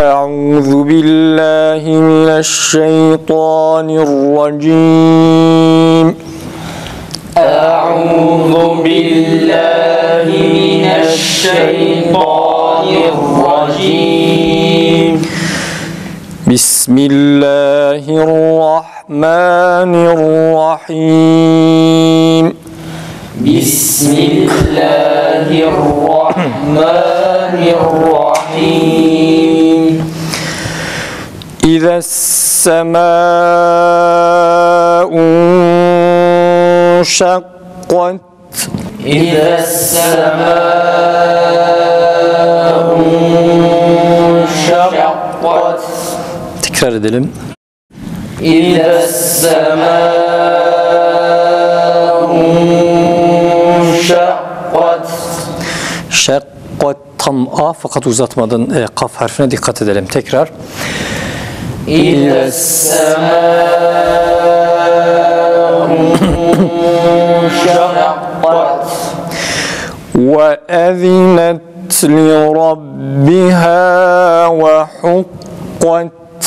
أعوذ بالله من الشيطان الرجيم. أعوذ بالله من الشيطان الرجيم. بسم الله الرحمن الرحيم. بسم الله الرحمن الرحيم. إذا السماء انشقت. إذا السماء انشقت. Tekrar edelim. إذا السماء انشقت. Şakkat tam A fakat uzatmadan kaf harfine dikkat edelim. Tekrar. إذا السماء انشقت. وأذنت لربها وحقت.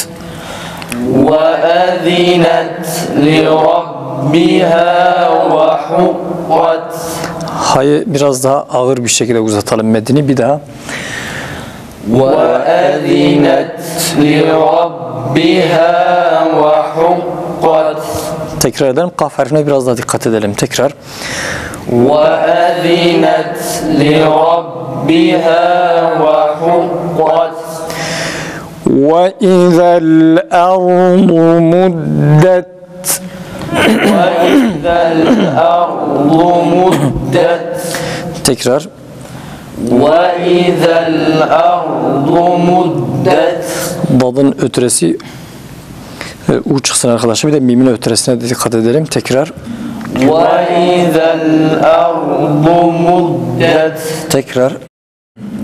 وأذنت لربها وحقت. Hayır, biraz daha ağır bir şekilde uzatalım metni bir daha. وأذنت لربها وحقت. Tekrar edelim. Kaf harfine biraz daha dikkat edelim. Tekrar. وأذنت لربها وحقت. وإذا الأرض مدت. وإذا الأرض مدت. Tekrar. وإذا الأرض مدت. Dadın ötüresi U çıksın arkadaşlar. Bir de mimin ötüresine de dikkat edelim. Tekrar. وإذا الأرض مدت. Tekrar.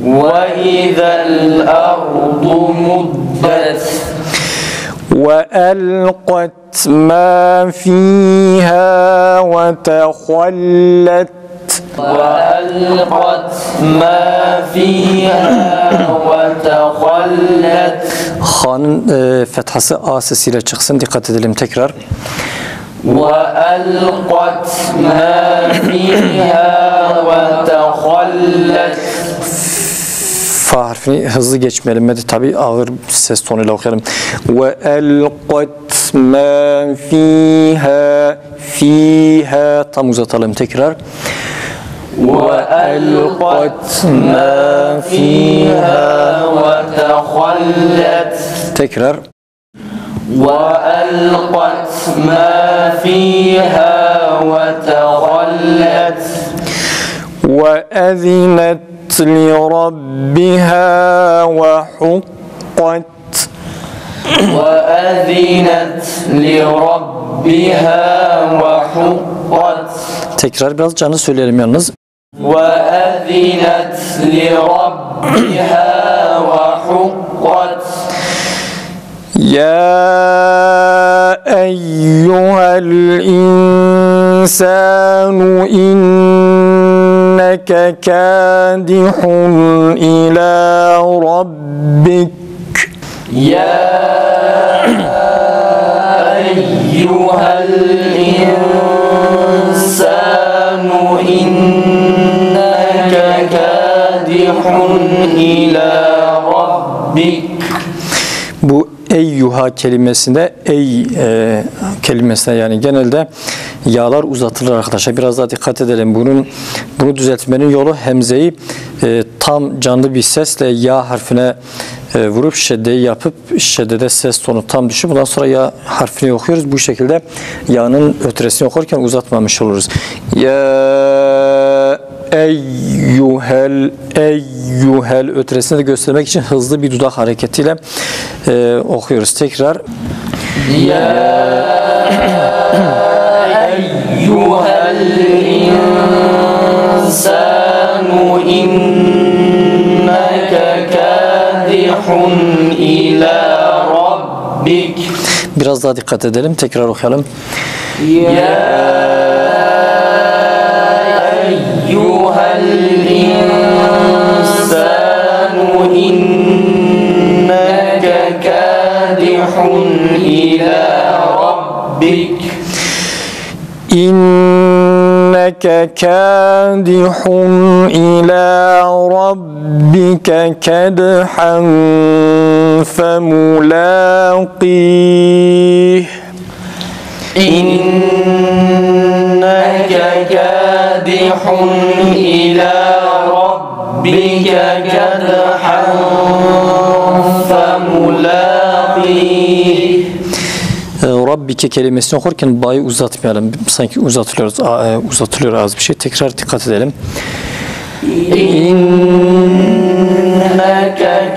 وإذا الأرض مدت. وألقت ما فيها وتخلت. وألقت ما فيها وتخلت. Ha'nın fethası A sesiyle çıksın. Dikkat edelim tekrar. وألقت ما فيها وتخلت. Fa harfini hızlı geçmeyelim. Tabi ağır ses tonuyla okuyalım. وَأَلْقَتْ مَا فِيهَا. Fiha tam uzatalım tekrar. وألقت ما فيها وتخلت. Tekrar. وألقت ما فيها وتخلت. وَأَذِنَتْ لِرَبِّهَا وَحُقَّتْ. وأذنت لربها وحقت. Tekrar biraz canlı söyleyelim yalnız. وأذنت لربها وحقت. يا أيها الإنسان إنك كادح إلى ربك. يا أيها الإنسان إنك كادح إلى ربك. Bu eyyuha kelimesinde kelimesine yani genelde yağlar uzatılır arkadaşlar. Biraz daha dikkat edelim. Bunu düzeltmenin yolu hemzeyi tam canlı bir sesle ya harfine vurup şeddeyi yapıp şeddede ses tonu tam düşüp bundan sonra ya harfini okuyoruz. Bu şekilde ya'nın ötresini okurken uzatmamış oluruz. Ya eyyuhel ötresini de göstermek için hızlı bir dudak hareketiyle okuyoruz. Tekrar. Ya eyyuhel insanu inneke kadihun ila rabbik. Biraz daha dikkat edelim. Tekrar okuyalım. Ya eyyuhel insanu inneke كادح إلى ربك كدحا فملاقيه إنك كادح إلى ربك كدحا فملاقيه. Rabbike kelimesini okurken ba'yı uzatmayalım. Sanki uzatılıyor az bir şey. Tekrar dikkat edelim. İnneke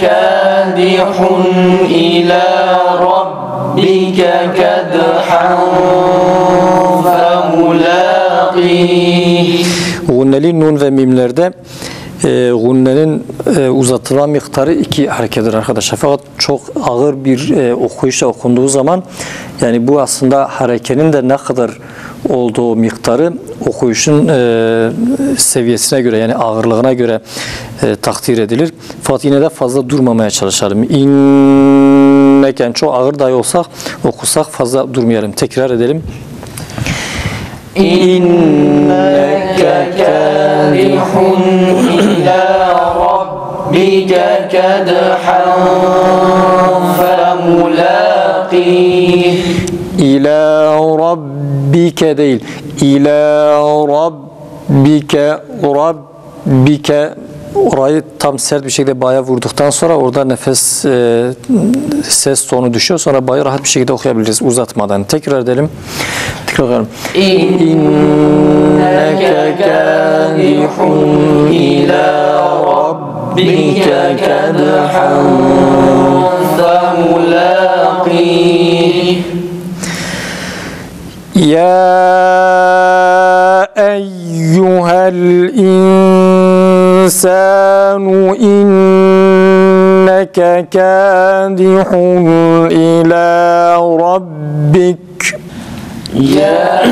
kâdihun ilâ rabbike kedhan femulâqih. Gunneli nun ve mimlerde gunnenin uzatılan miktarı 2 harekettir arkadaşlar. Fakat çok ağır bir okuyuşla okunduğu zaman yani bu aslında harekenin de ne kadar olduğu miktarı okuyuşun seviyesine göre yani ağırlığına göre takdir edilir. Fakat yine de fazla durmamaya çalışalım. İnneken çok ağır dahi olsak okusak fazla durmayalım. Tekrar edelim. İnneke kâdihun ilâ rabbike kedhan femulâqih. İlâ rabbike değil. İlâ rabbike orayı tam sert bir şekilde ba'ya vurduktan sonra orada nefes ses tonu düşüyor. Sonra ba'yı rahat bir şekilde okuyabiliriz uzatmadan. Tekrar edelim. Tekrar edelim. İnneke kâdihun ilâ rabbike kedhan femulâqih. Ya eyyuhel insanu inneke kâdihun ilâ rabbik. Ya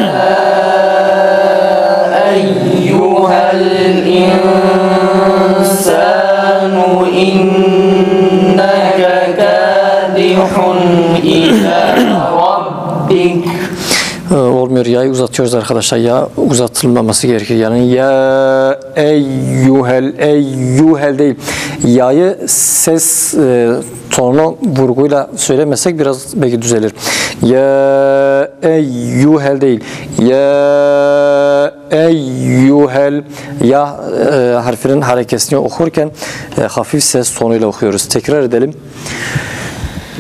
eyyuhel insanu inneke kâdihun ilâ rabbik. Olmuyor. Ya'yı uzatıyoruz arkadaşlar. Ya uzatılmaması gerekir. Yani ya eyyuhel değil. Ya'yı ses tonunu vurguyla söylemesek biraz belki düzelir. Ya eyyuhel değil. Ya eyyuhel ya harfinin harekesini okurken hafif ses tonuyla okuyoruz. Tekrar edelim.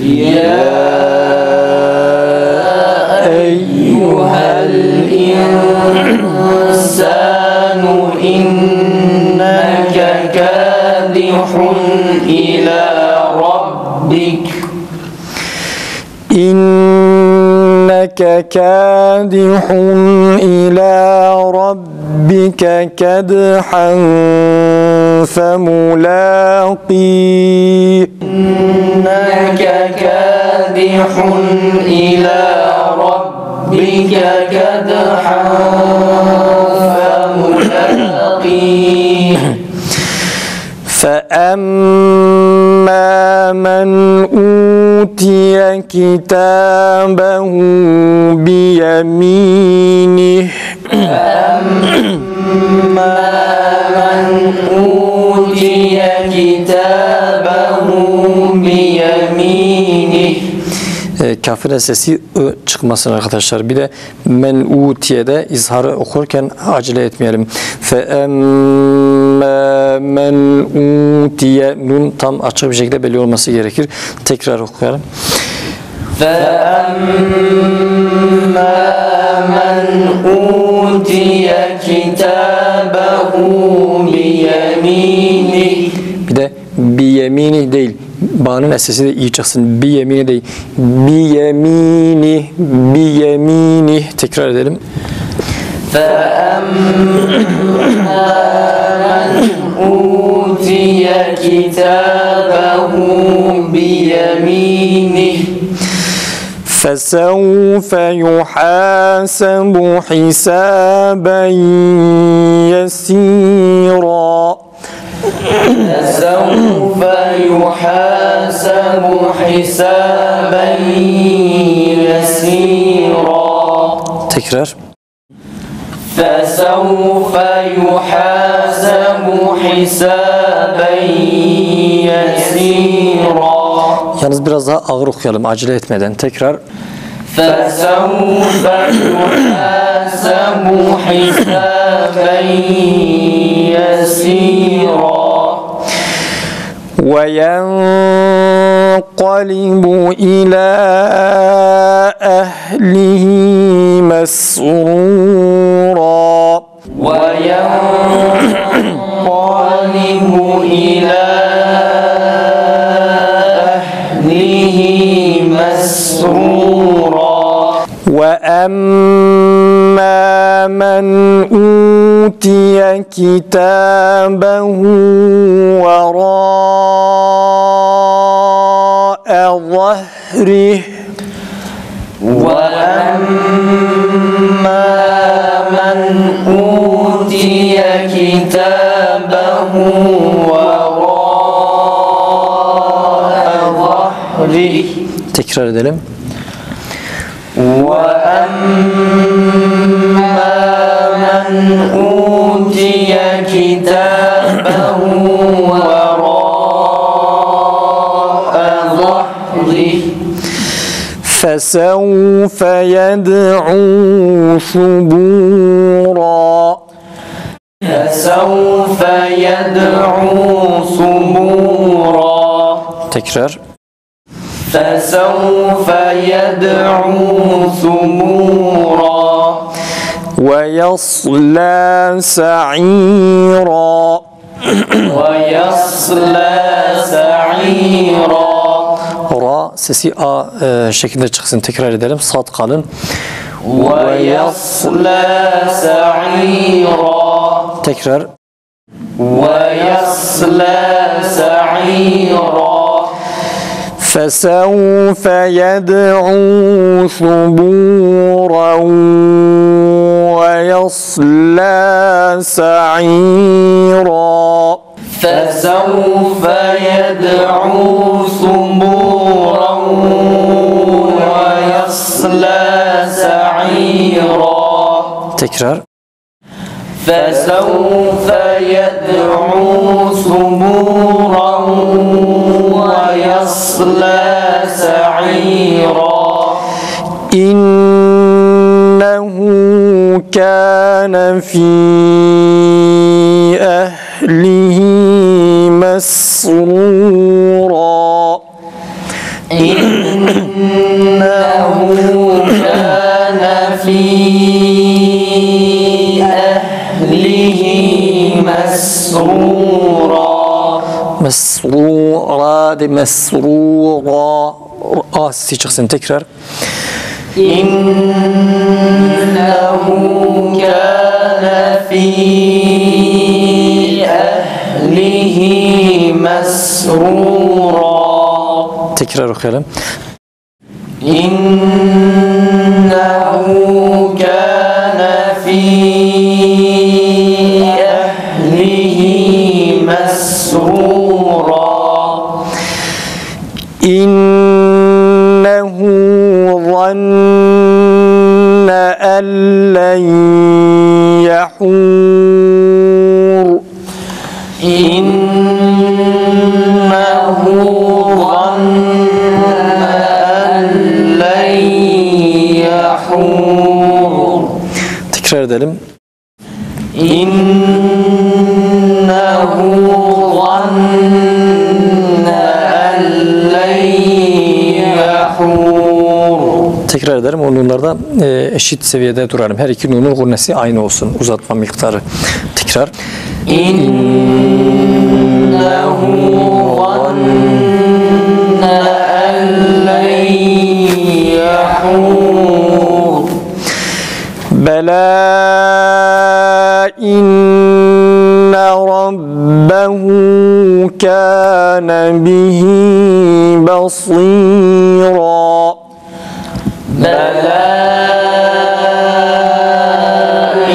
Ya eyyuhel insanu inneke kâdihun ilâ rabbik. İnneke kâdihun ilâ rabbike kedhan femulâqih. İnneke kâdihun ilâ rabbike kedhan femulâqih. فَأَمَّا مَنْ أُوتِيَ كِتَابَهُ بِيَمِينِهِ. فَأَمَّا مَنْ أُوتِيَ كِتَابَهُ بِيَمِينِهِ. Kafirin sesi çıkmasın arkadaşlar. Bir de men utiye'de izharı okurken acele etmeyelim. Fe'emmâ men utiye nun tam açık bir şekilde belli olması gerekir. Tekrar okuyalım. فَأَمَّا مَنْ أُوتِيَ كِتَابَهُ بِيَمِينِهِ. Bir de biyemini değil. Ba'nın esesi de iyi çıksın. Biyemini değil. Biyemini. Tekrar edelim. فَأَمَّا مَنْ أُوتِيَ كِتَابَهُ بِيَمِينِهِ. فَسَوْفَ يُحَاسَبُ حِسَابًا يَسِيرًا. فَسَوْفَ يُحَاسَبُ حِسَابًا يَسِيرًا. Tekrar. فَسَوْفَ فسوف يحاسب حسابا يسيرا. Yalnız biraz daha ağır okuyalım acele etmeden. Tekrar. فسوف يحاسب حسابا يسيرا وينقلب إلى أهله مسرورا. وينقلب إلى أهله مسرورا. وأما من أوتي كتابه وراء ظهره. وأما من أوتي كتابه وراء ظهره. Tekrar edelim. وأما من أوتي كتابه وراء ظهره. فسوف يدعو ثبورا. فسوف يدعو ثبورا. Tekrar. فسوف يدعو ثبورا. ويصلى سعيرا. ويصلى سعيرا. Ra sesi A şeklinde çıksın. Tekrar edelim. Sad kalın. ويصلى سعيرا. Tekrar. ويصلى سعيرا. فسوف يدعو ثبورا ويصلى سعيرا. فسوف يدعو ثبورا ويصلى سعيرا. Tekrar. فسوف يدعو ثبورا ويصلى سعيرا. إنه كان في أهله مسرورا. إنه كان في أهله مسرورا. مسرورا de mesrura. A sesi çıksın. Tekrar. إنه كان في أهله مسرورا. Tekrar okuyalım. إنه كان في أهله مسرورا. إنه ظن أن لن يحور. إنه ظن أن لن يحور. Tekrar edelim. إنه ظن أن لن يحور. Tekrar ederim. O nunlarda eşit seviyede duralım. Her iki nunun gunnesi aynı olsun. Uzatma miktarı. Tekrar. إنه ظن أن لن يحور. بلى إن ربه كان به بصيرا. بلى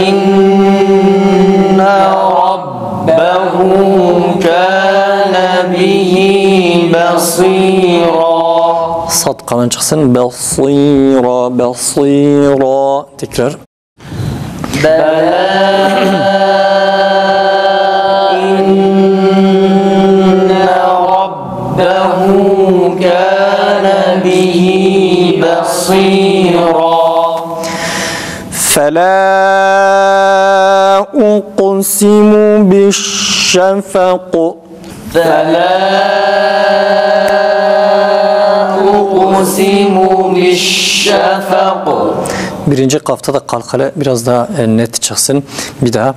إن ربه كان به بصيرا. Sad kalın çıksın. Basira, basira. Tekrar. بلى إن ربه كان به بصيرا فلا أقسم بالشفق فلا أقسم بالشفق birinci kafta da kalkale biraz daha net çıksın. Bir daha.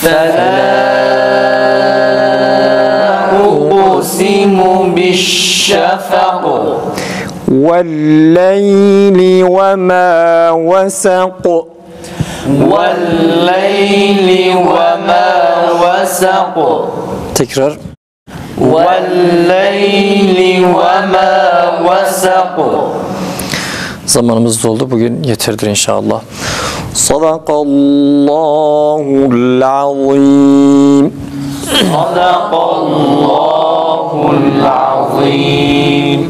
فلا أقسم بالشفق والليل وما وسق والليل وما وسق tekrar والليل وما وسق zamanımız doldu. Bugün yeterdir inşallah. Sadakallahul azim. صدق الله العظيم